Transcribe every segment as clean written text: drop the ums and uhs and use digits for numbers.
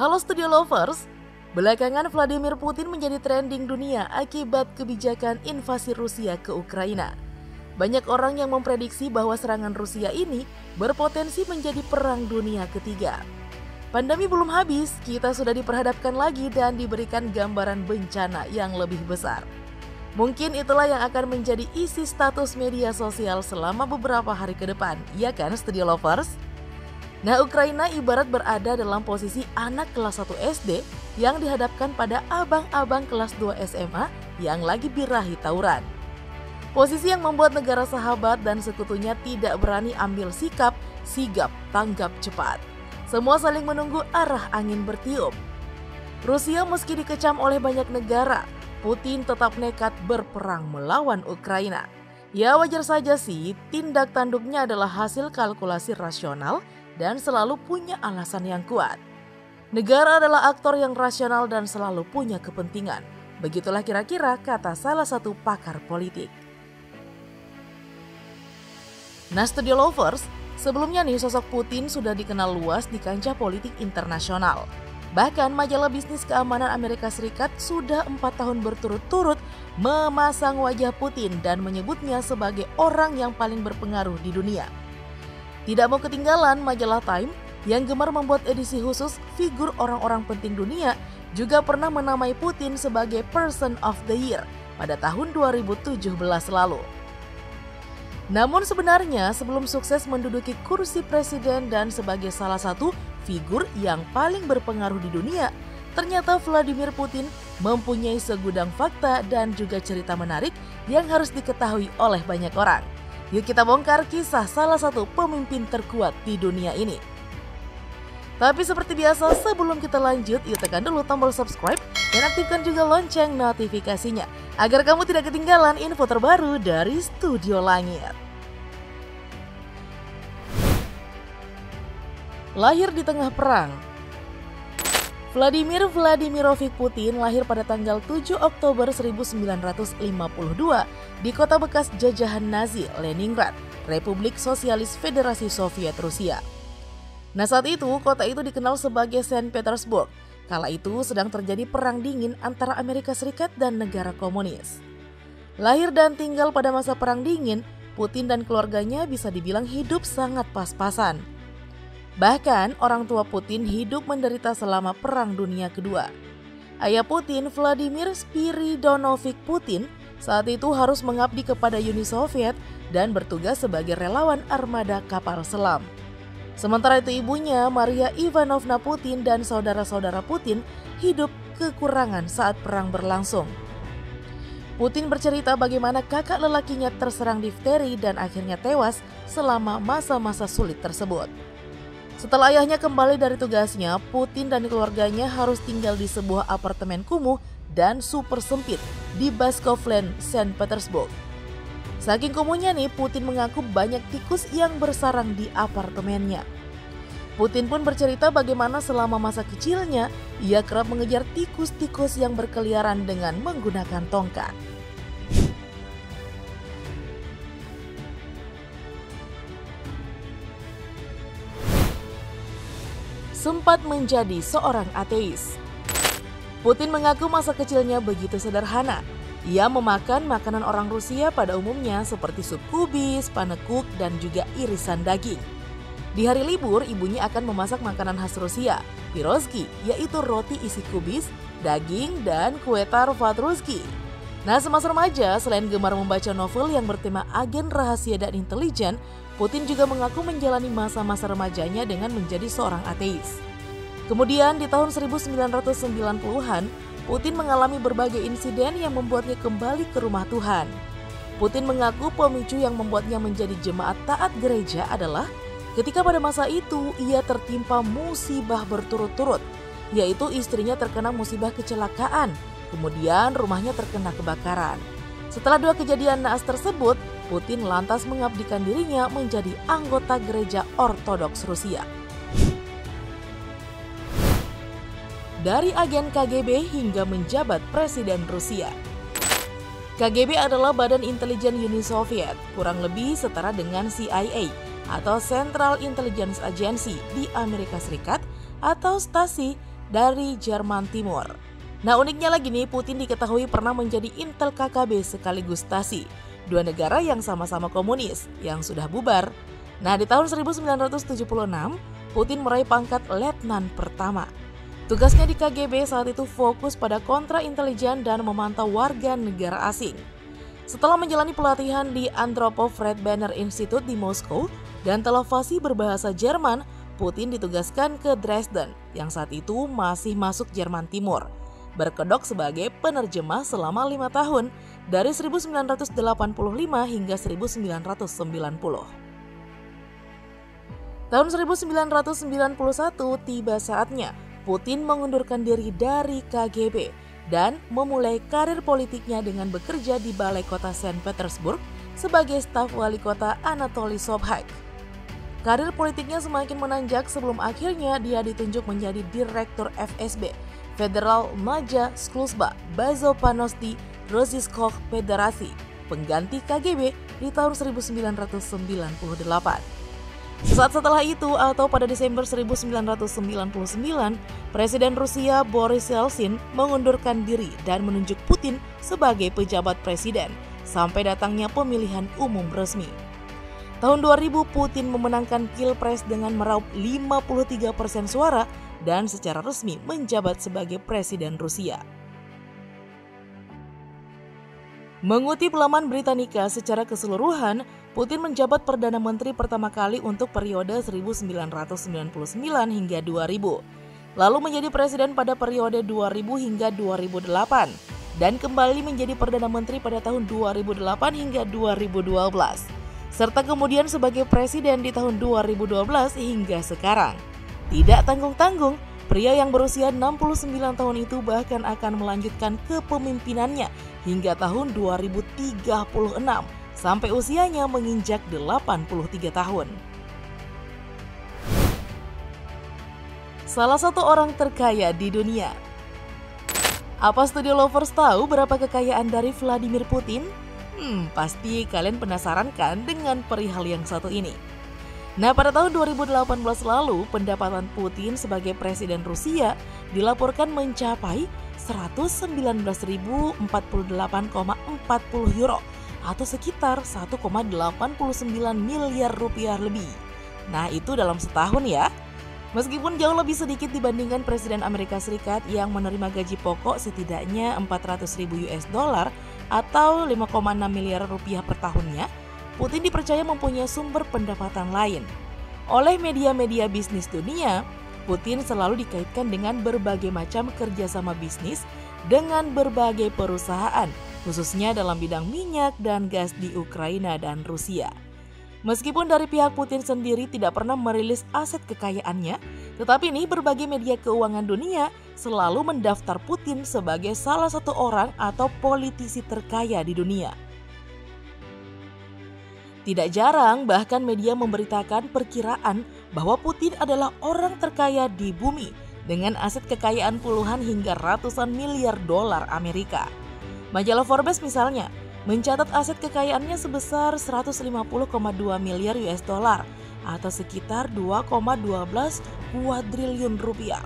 Halo Studio Lovers, belakangan Vladimir Putin menjadi trending dunia akibat kebijakan invasi Rusia ke Ukraina. Banyak orang yang memprediksi bahwa serangan Rusia ini berpotensi menjadi perang dunia ketiga. Pandemi belum habis, kita sudah diperhadapkan lagi dan diberikan gambaran bencana yang lebih besar. Mungkin itulah yang akan menjadi isi status media sosial selama beberapa hari ke depan, ya kan Studio Lovers? Nah, Ukraina ibarat berada dalam posisi anak kelas 1 SD yang dihadapkan pada abang-abang kelas 2 SMA yang lagi birahi tawuran. Posisi yang membuat negara sahabat dan sekutunya tidak berani ambil sikap, sigap, tanggap cepat. Semua saling menunggu arah angin bertiup. Rusia meski dikecam oleh banyak negara, Putin tetap nekat berperang melawan Ukraina. Ya wajar saja sih, tindak tanduknya adalah hasil kalkulasi rasional dan selalu punya alasan yang kuat. Negara adalah aktor yang rasional dan selalu punya kepentingan. Begitulah kira-kira kata salah satu pakar politik. Nah Studio Lovers, sebelumnya nih sosok Putin sudah dikenal luas di kancah politik internasional. Bahkan majalah bisnis keamanan Amerika Serikat sudah 4 tahun berturut-turut memasang wajah Putin dan menyebutnya sebagai orang yang paling berpengaruh di dunia. Tidak mau ketinggalan, majalah Time yang gemar membuat edisi khusus figur orang-orang penting dunia juga pernah menamai Putin sebagai Person of the Year pada tahun 2017 lalu. Namun sebenarnya sebelum sukses menduduki kursi presiden dan sebagai salah satu figur yang paling berpengaruh di dunia, ternyata Vladimir Putin mempunyai segudang fakta dan juga cerita menarik yang harus diketahui oleh banyak orang. Yuk kita bongkar kisah salah satu pemimpin terkuat di dunia ini. Tapi seperti biasa sebelum kita lanjut, yuk tekan dulu tombol subscribe dan aktifkan juga lonceng notifikasinya agar kamu tidak ketinggalan info terbaru dari Studio Langit. Lahir di tengah perang. Vladimir Vladimirovich Putin lahir pada tanggal 7 Oktober 1952 di kota bekas jajahan Nazi Leningrad, Republik Sosialis Federasi Soviet Rusia. Nah saat itu kota itu dikenal sebagai Saint Petersburg. Kala itu sedang terjadi perang dingin antara Amerika Serikat dan negara komunis. Lahir dan tinggal pada masa perang dingin, Putin dan keluarganya bisa dibilang hidup sangat pas-pasan. Bahkan orang tua Putin hidup menderita selama Perang Dunia Kedua. Ayah Putin, Vladimir Spiridonovich Putin, saat itu harus mengabdi kepada Uni Soviet dan bertugas sebagai relawan armada kapal selam. Sementara itu ibunya, Maria Ivanovna Putin dan saudara-saudara Putin hidup kekurangan saat perang berlangsung. Putin bercerita bagaimana kakak lelakinya terserang difteri dan akhirnya tewas selama masa-masa sulit tersebut. Setelah ayahnya kembali dari tugasnya, Putin dan keluarganya harus tinggal di sebuah apartemen kumuh dan super sempit di Baskovland, Saint Petersburg. Saking kumuhnya nih, Putin mengaku banyak tikus yang bersarang di apartemennya. Putin pun bercerita bagaimana selama masa kecilnya, ia kerap mengejar tikus-tikus yang berkeliaran dengan menggunakan tongkat. Sempat menjadi seorang ateis. Putin mengaku masa kecilnya begitu sederhana. Ia memakan makanan orang Rusia pada umumnya seperti sup kubis, panekuk, dan juga irisan daging. Di hari libur, ibunya akan memasak makanan khas Rusia, pirozki, yaitu roti isi kubis, daging, dan kue tar vatruski. Nah, semasa remaja, selain gemar membaca novel yang bertema agen rahasia dan intelijen, Putin juga mengaku menjalani masa-masa remajanya dengan menjadi seorang ateis. Kemudian di tahun 1990-an, Putin mengalami berbagai insiden yang membuatnya kembali ke rumah Tuhan. Putin mengaku pemicu yang membuatnya menjadi jemaat taat gereja adalah ketika pada masa itu ia tertimpa musibah berturut-turut, yaitu istrinya terkena musibah kecelakaan, kemudian rumahnya terkena kebakaran. Setelah 2 kejadian naas tersebut, Putin lantas mengabdikan dirinya menjadi anggota gereja Ortodoks Rusia. Dari agen KGB hingga menjabat Presiden Rusia. KGB adalah badan intelijen Uni Soviet, kurang lebih setara dengan CIA atau Central Intelligence Agency di Amerika Serikat atau Stasi dari Jerman Timur. Nah, uniknya lagi nih, Putin diketahui pernah menjadi intel KKB sekaligus Stasi, dua negara yang sama-sama komunis yang sudah bubar. Nah, di tahun 1976, Putin meraih pangkat letnan pertama. Tugasnya di KGB saat itu fokus pada kontraintelijen dan memantau warga negara asing. Setelah menjalani pelatihan di Andropov Red Banner Institute di Moskow dan telah fasih berbahasa Jerman, Putin ditugaskan ke Dresden yang saat itu masih masuk Jerman Timur, berkedok sebagai penerjemah selama 5 tahun dari 1985 hingga 1990. Tahun 1991 tiba saatnya Putin mengundurkan diri dari KGB dan memulai karir politiknya dengan bekerja di Balai Kota Saint Petersburg sebagai staf wali kota Anatoly Sobchak. Karir politiknya semakin menanjak sebelum akhirnya dia ditunjuk menjadi Direktur FSB, Federal Maja Sluzba Bazopanosti Rossiyskog Federasi, pengganti KGB di tahun 1998. Sesaat setelah itu atau pada Desember 1999, Presiden Rusia Boris Yeltsin mengundurkan diri dan menunjuk Putin sebagai pejabat presiden sampai datangnya pemilihan umum resmi. Tahun 2000, Putin memenangkan Pilpres dengan meraup 53% suara dan secara resmi menjabat sebagai Presiden Rusia. Mengutip laman Britannica, secara keseluruhan, Putin menjabat Perdana Menteri pertama kali untuk periode 1999 hingga 2000, lalu menjadi Presiden pada periode 2000 hingga 2008, dan kembali menjadi Perdana Menteri pada tahun 2008 hingga 2012, serta kemudian sebagai Presiden di tahun 2012 hingga sekarang. Tidak tanggung-tanggung, pria yang berusia 69 tahun itu bahkan akan melanjutkan kepemimpinannya hingga tahun 2036 sampai usianya menginjak 83 tahun. Salah satu orang terkaya di dunia. Apa Studio Lovers tahu berapa kekayaan dari Vladimir Putin? Pasti kalian penasaran kan dengan perihal yang satu ini. Nah, pada tahun 2018 lalu, pendapatan Putin sebagai Presiden Rusia dilaporkan mencapai 119.048,40 euro atau sekitar 1,89 miliar rupiah lebih. Nah, itu dalam setahun ya. Meskipun jauh lebih sedikit dibandingkan Presiden Amerika Serikat yang menerima gaji pokok setidaknya 400.000 US dollar atau 5,6 miliar rupiah per tahunnya, Putin dipercaya mempunyai sumber pendapatan lain. Oleh media-media bisnis dunia, Putin selalu dikaitkan dengan berbagai macam kerjasama bisnis dengan berbagai perusahaan, khususnya dalam bidang minyak dan gas di Ukraina dan Rusia. Meskipun dari pihak Putin sendiri tidak pernah merilis aset kekayaannya, tetapi ini berbagai media keuangan dunia selalu mendaftar Putin sebagai salah satu orang atau politisi terkaya di dunia. Tidak jarang bahkan media memberitakan perkiraan bahwa Putin adalah orang terkaya di bumi dengan aset kekayaan puluhan hingga ratusan miliar dolar Amerika. Majalah Forbes misalnya mencatat aset kekayaannya sebesar 150,2 miliar US dollar atau sekitar 2,12 kuadriliun rupiah.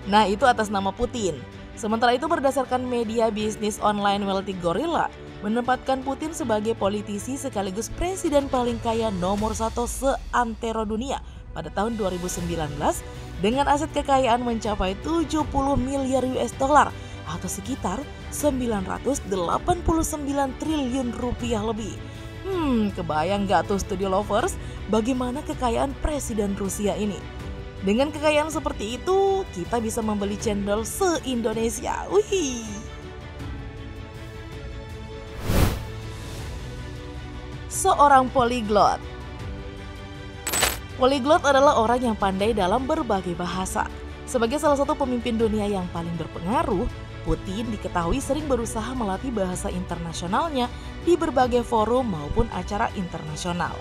Nah, itu atas nama Putin. Sementara itu berdasarkan media bisnis online Wealthy Gorilla menempatkan Putin sebagai politisi sekaligus presiden paling kaya nomor 1 seantero dunia pada tahun 2019 dengan aset kekayaan mencapai 70 miliar US dollar atau sekitar 989 triliun rupiah lebih. Kebayang gak tuh Studio Lovers bagaimana kekayaan Presiden Rusia ini? Dengan kekayaan seperti itu, kita bisa membeli cendol se-Indonesia. Wih. Seorang poliglot. Poliglot adalah orang yang pandai dalam berbagai bahasa. Sebagai salah satu pemimpin dunia yang paling berpengaruh, Putin diketahui sering berusaha melatih bahasa internasionalnya di berbagai forum maupun acara internasional.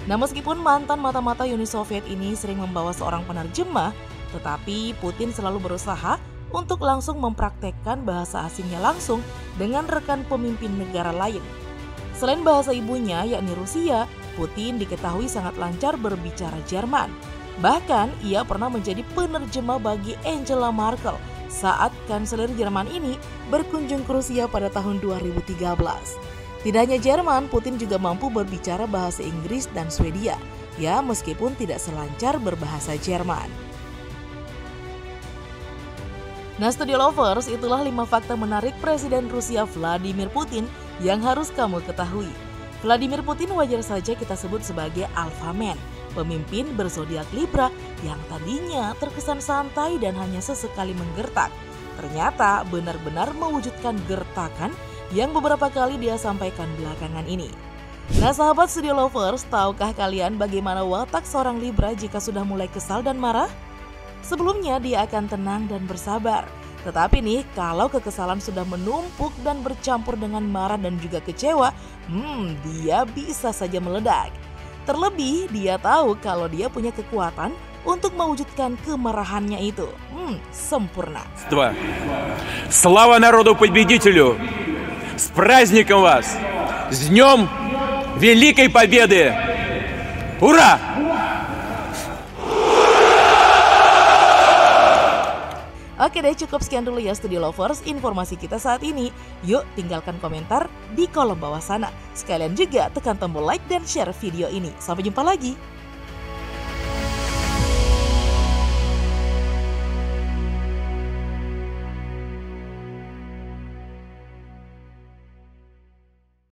Nah, meskipun mantan mata-mata Uni Soviet ini sering membawa seorang penerjemah, tetapi Putin selalu berusaha untuk langsung mempraktekkan bahasa asingnya langsung dengan rekan pemimpin negara lain. Selain bahasa ibunya yakni Rusia, Putin diketahui sangat lancar berbicara Jerman. Bahkan, ia pernah menjadi penerjemah bagi Angela Merkel saat kanselir Jerman ini berkunjung ke Rusia pada tahun 2013. Tidak hanya Jerman, Putin juga mampu berbicara bahasa Inggris dan Swedia, ya meskipun tidak selancar berbahasa Jerman. Nah, Studio Lovers, itulah 5 fakta menarik Presiden Rusia Vladimir Putin yang harus kamu ketahui. Vladimir Putin wajar saja kita sebut sebagai Alpha Man, pemimpin berzodiak Libra yang tadinya terkesan santai dan hanya sesekali menggertak. Ternyata benar-benar mewujudkan gertakan yang beberapa kali dia sampaikan belakangan ini. Nah sahabat Studio Lovers, tahukah kalian bagaimana watak seorang Libra jika sudah mulai kesal dan marah? Sebelumnya dia akan tenang dan bersabar. Tetapi nih, kalau kekesalan sudah menumpuk dan bercampur dengan marah dan juga kecewa, dia bisa saja meledak. Terlebih, dia tahu kalau dia punya kekuatan untuk mewujudkan kemarahannya itu. Sempurna. Слава народу-победителю! С праздником вас! С Днем Великой Победы! Ура! Oke deh, cukup sekian dulu ya Studio Lovers informasi kita saat ini. Yuk tinggalkan komentar di kolom bawah sana. Sekalian juga tekan tombol like dan share video ini. Sampai jumpa lagi.